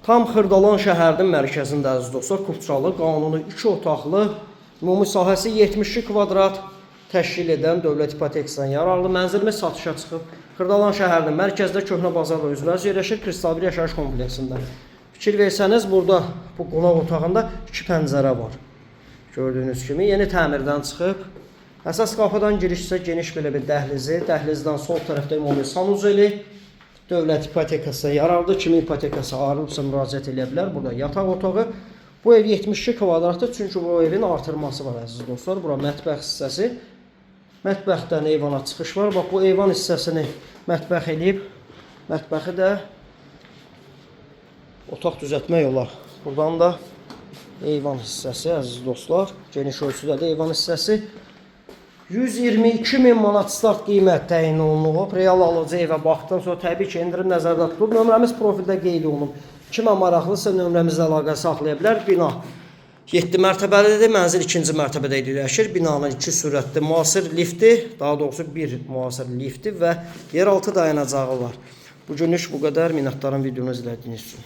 Tam Xırdalan şəhərinin mərkəzində əziz dostlar, Kupçalı, qanuni 2 otaqlı, ümumi sahəsi 72 kvadrat təşkil edən dövlət ipotekasından yararlı mənzilimiz satışa çıxıb. Xırdalan şəhərinin mərkəzdə Köhnə Bazarla üzrəsi yerləşir, Kristal 1 yaşayış kompleksində. Fikir versəniz, burada bu qonaq otağında 2 pəncərə var. Gördüyünüz kimi yeni təmirdən çıxıb. Əsas qapıdan giriş isə geniş belə bir dəhlizi, dəhlizdən sol tərəfdə ümumi sanuzeli, dövlət ipotekasına yararlı, kimi ipotekası ayrılıbsa müraciət edə bilər. Burada yataq otağı. Bu ev 72 kvadratdır, çünki bu evin artırması var əziz dostlar. Bura mətbəx hissəsi. Mətbəxdən eyvana çıxış var. Bax, bu eyvan hissəsini mətbəx eləyib. Mətbəxi də otaq düzəltmək olar. Buradan da eyvan hissəsi əziz dostlar. Geniş ölçüdə də eyvan hissəsi. 122.000 manat start qiymət təyin olunub. Real alıcı evə baxdıqdan sonra təbii ki, endirim nəzərdə tutulub. Nömrəmiz profildə qeyd olunub. Kimə maraqlısa nömrəmizlə əlaqə saxlaya bilər. Bina 7 mərtəbəlidir. Mənzil 2-ci mərtəbədə yerləşir. Binanın 2 sürətli müasir lifti, daha doğrusu 1 müasir lifti və yeraltı dayanacağı var. Bugünlük bu qədər. Minnətdarım videonu izlədiyiniz üçün.